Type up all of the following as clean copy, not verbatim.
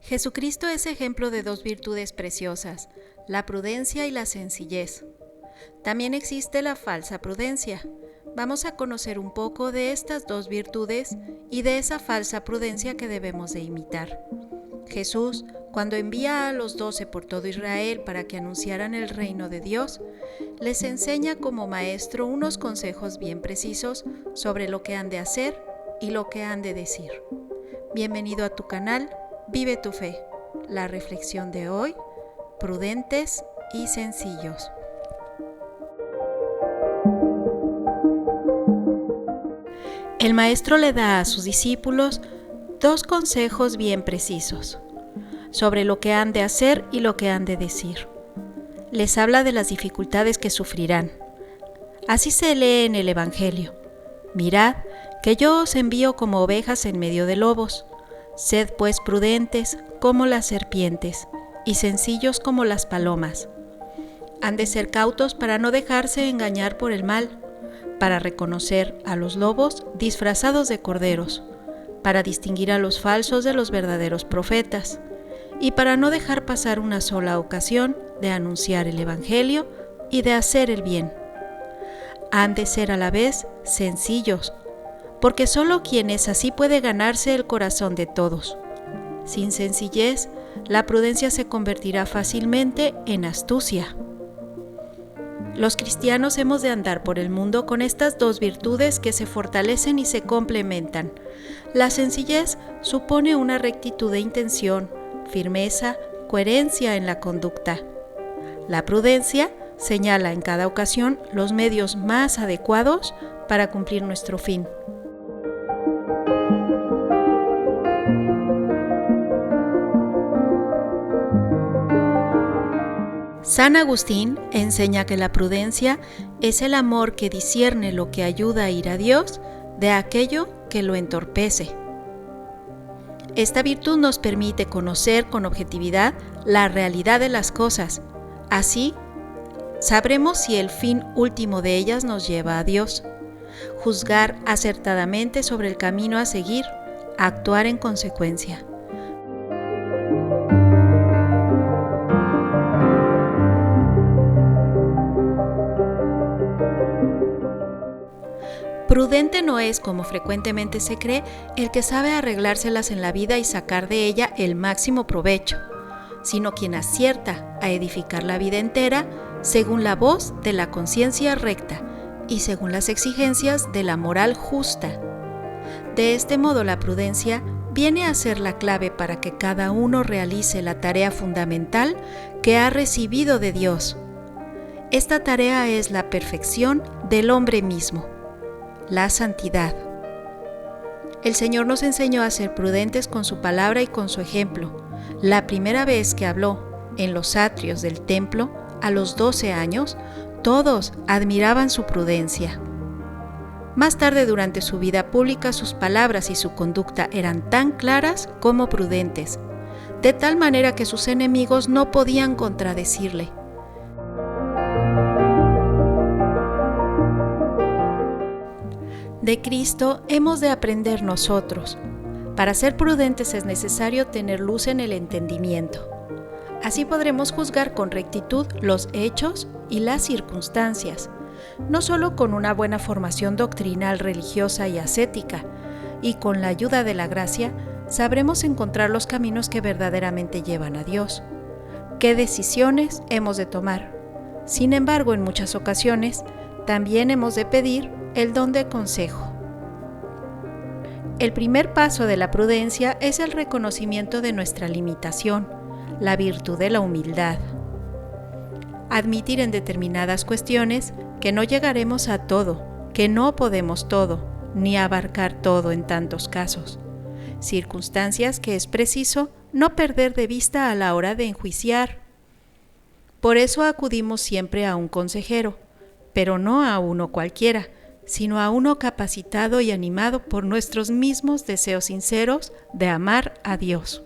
Jesucristo es ejemplo de dos virtudes preciosas, la prudencia y la sencillez. También existe la falsa prudencia. Vamos a conocer un poco de estas dos virtudes y de esa falsa prudencia que debemos de imitar. Jesús, cuando envía a los 12 por todo Israel para que anunciaran el reino de Dios, les enseña como maestro unos consejos bien precisos sobre lo que han de hacer y lo que han de decir. Bienvenido a tu canal, Vive tu Fe. La reflexión de hoy, prudentes y sencillos. El maestro le da a sus discípulos dos consejos bien precisos sobre lo que han de hacer y lo que han de decir. Les habla de las dificultades que sufrirán. Así se lee en el Evangelio: mirad que yo os envío como ovejas en medio de lobos. Sed pues prudentes como las serpientes y sencillos como las palomas. Han de ser cautos para no dejarse engañar por el mal, para reconocer a los lobos disfrazados de corderos, para distinguir a los falsos de los verdaderos profetas, y para no dejar pasar una sola ocasión de anunciar el Evangelio y de hacer el bien. Han de ser a la vez sencillos, porque solo quien es así puede ganarse el corazón de todos. Sin sencillez, la prudencia se convertirá fácilmente en astucia. Los cristianos hemos de andar por el mundo con estas dos virtudes que se fortalecen y se complementan. La sencillez supone una rectitud de intención, firmeza, coherencia en la conducta. La prudencia señala en cada ocasión los medios más adecuados para cumplir nuestro fin. San Agustín enseña que la prudencia es el amor que discierne lo que ayuda a ir a Dios de aquello que lo entorpece. Esta virtud nos permite conocer con objetividad la realidad de las cosas. Así, sabremos si el fin último de ellas nos lleva a Dios. Juzgar acertadamente sobre el camino a seguir, actuar en consecuencia. Prudente no es, como frecuentemente se cree, el que sabe arreglárselas en la vida y sacar de ella el máximo provecho, sino quien acierta a edificar la vida entera según la voz de la conciencia recta y según las exigencias de la moral justa. De este modo, la prudencia viene a ser la clave para que cada uno realice la tarea fundamental que ha recibido de Dios. Esta tarea es la perfección del hombre mismo, la santidad. El Señor nos enseñó a ser prudentes con su palabra y con su ejemplo. La primera vez que habló en los atrios del templo, a los 12 años, todos admiraban su prudencia. Más tarde, durante su vida pública, sus palabras y su conducta eran tan claras como prudentes, de tal manera que sus enemigos no podían contradecirle. De Cristo hemos de aprender nosotros. Para ser prudentes es necesario tener luz en el entendimiento. Así podremos juzgar con rectitud los hechos y las circunstancias, no solo con una buena formación doctrinal, religiosa y ascética, y con la ayuda de la gracia sabremos encontrar los caminos que verdaderamente llevan a Dios. ¿Qué decisiones hemos de tomar? Sin embargo, en muchas ocasiones también hemos de pedir el don de consejo. El primer paso de la prudencia es el reconocimiento de nuestra limitación, la virtud de la humildad. Admitir en determinadas cuestiones que no llegaremos a todo, que no podemos todo, ni abarcar todo en tantos casos. Circunstancias que es preciso no perder de vista a la hora de enjuiciar. Por eso acudimos siempre a un consejero, pero no a uno cualquiera, sino a uno capacitado y animado por nuestros mismos deseos sinceros de amar a Dios.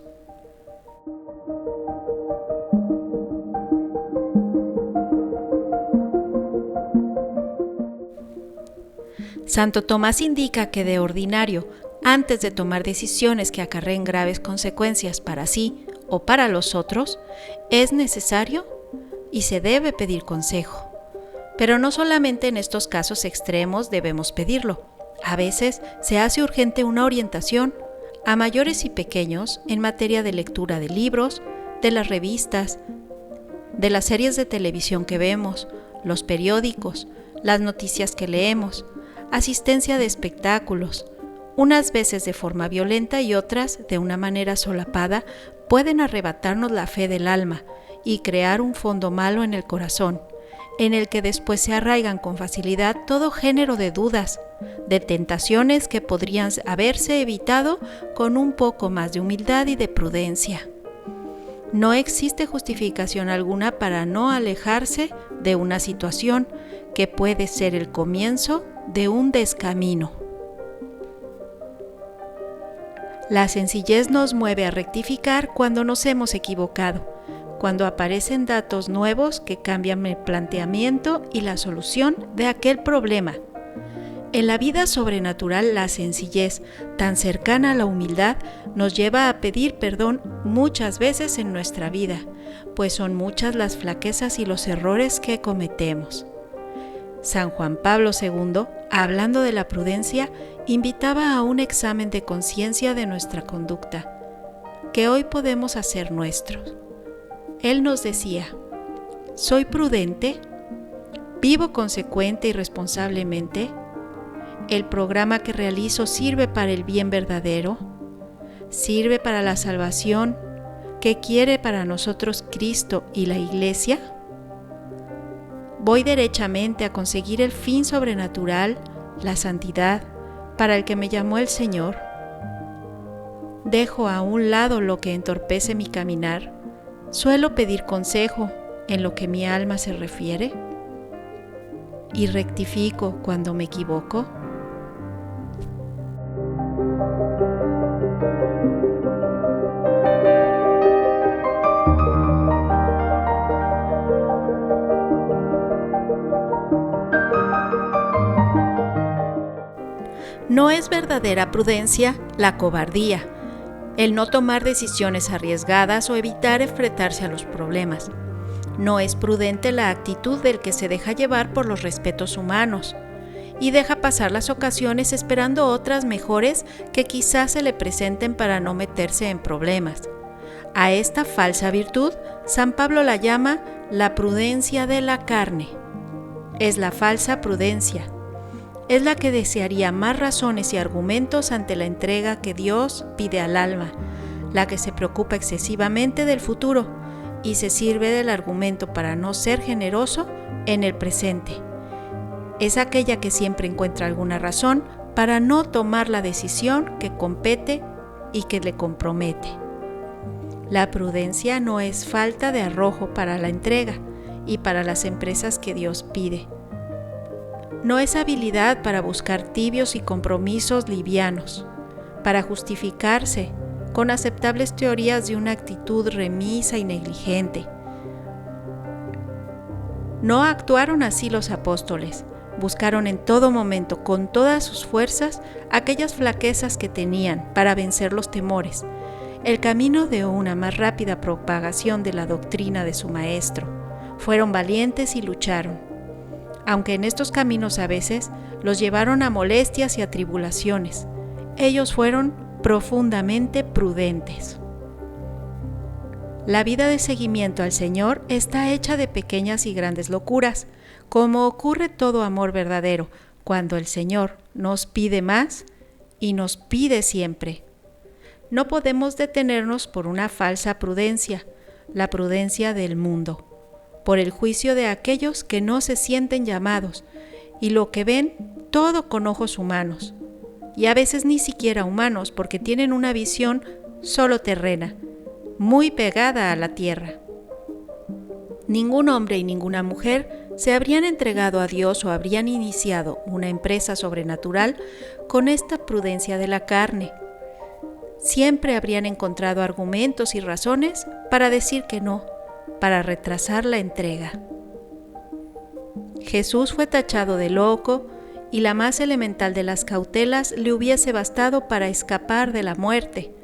Santo Tomás indica que de ordinario, antes de tomar decisiones que acarreen graves consecuencias para sí o para los otros, es necesario y se debe pedir consejo. Pero no solamente en estos casos extremos debemos pedirlo. A veces se hace urgente una orientación a mayores y pequeños en materia de lectura de libros, de las revistas, de las series de televisión que vemos, los periódicos, las noticias que leemos, asistencia de espectáculos. Unas veces de forma violenta y otras, de una manera solapada, pueden arrebatarnos la fe del alma y crear un fondo malo en el corazón, en el que después se arraigan con facilidad todo género de dudas, de tentaciones que podrían haberse evitado con un poco más de humildad y de prudencia. No existe justificación alguna para no alejarse de una situación que puede ser el comienzo de un descamino. La sencillez nos mueve a rectificar cuando nos hemos equivocado, cuando aparecen datos nuevos que cambian el planteamiento y la solución de aquel problema. En la vida sobrenatural, la sencillez, tan cercana a la humildad, nos lleva a pedir perdón muchas veces en nuestra vida, pues son muchas las flaquezas y los errores que cometemos. San Juan Pablo II, hablando de la prudencia, invitaba a un examen de conciencia de nuestra conducta, que hoy podemos hacer nuestros. Él nos decía: ¿soy prudente? ¿Vivo consecuente y responsablemente? ¿El programa que realizo sirve para el bien verdadero? ¿Sirve para la salvación que quiere para nosotros Cristo y la Iglesia? ¿Voy derechamente a conseguir el fin sobrenatural, la santidad, para el que me llamó el Señor? ¿Dejo a un lado lo que entorpece mi caminar? ¿Suelo pedir consejo en lo que mi alma se refiere? ¿Y rectifico cuando me equivoco? No es verdadera prudencia la cobardía, el no tomar decisiones arriesgadas o evitar enfrentarse a los problemas. No es prudente la actitud del que se deja llevar por los respetos humanos y deja pasar las ocasiones esperando otras mejores que quizás se le presenten para no meterse en problemas. A esta falsa virtud, San Pablo la llama la prudencia de la carne. Es la falsa prudencia. Es la que desearía más razones y argumentos ante la entrega que Dios pide al alma, la que se preocupa excesivamente del futuro y se sirve del argumento para no ser generoso en el presente. Es aquella que siempre encuentra alguna razón para no tomar la decisión que compete y que le compromete. La prudencia no es falta de arrojo para la entrega y para las empresas que Dios pide. No es habilidad para buscar tibios y compromisos livianos, para justificarse con aceptables teorías de una actitud remisa y negligente. No actuaron así los apóstoles. Buscaron en todo momento, con todas sus fuerzas, aquellas flaquezas que tenían para vencer los temores, el camino de una más rápida propagación de la doctrina de su maestro. Fueron valientes y lucharon, aunque en estos caminos a veces los llevaron a molestias y a tribulaciones. Ellos fueron profundamente prudentes. La vida de seguimiento al Señor está hecha de pequeñas y grandes locuras, como ocurre todo amor verdadero, cuando el Señor nos pide más y nos pide siempre. No podemos detenernos por una falsa prudencia, la prudencia del mundo, por el juicio de aquellos que no se sienten llamados y lo que ven todo con ojos humanos, y a veces ni siquiera humanos porque tienen una visión solo terrena, muy pegada a la tierra. Ningún hombre y ninguna mujer se habrían entregado a Dios o habrían iniciado una empresa sobrenatural con esta prudencia de la carne. Siempre habrían encontrado argumentos y razones para decir que no, para retrasar la entrega. Jesús fue tachado de loco y la más elemental de las cautelas le hubiese bastado para escapar de la muerte.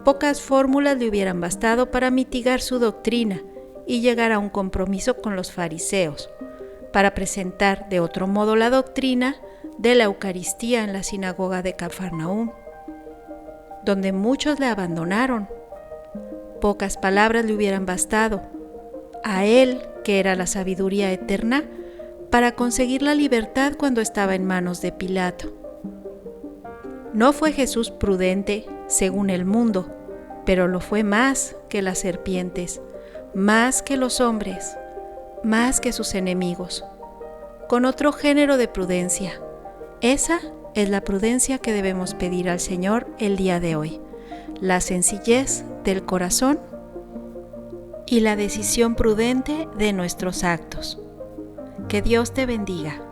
Pocas fórmulas le hubieran bastado para mitigar su doctrina y llegar a un compromiso con los fariseos, para presentar de otro modo la doctrina de la Eucaristía en la sinagoga de Cafarnaúm, donde muchos le abandonaron. Pocas palabras le hubieran bastado a él, que era la sabiduría eterna, para conseguir la libertad cuando estaba en manos de Pilato. No fue Jesús prudente según el mundo, pero lo fue más que las serpientes, más que los hombres, más que sus enemigos, con otro género de prudencia. Esa es la prudencia que debemos pedir al Señor el día de hoy, la sencillez del corazón y la decisión prudente de nuestros actos. Que Dios te bendiga.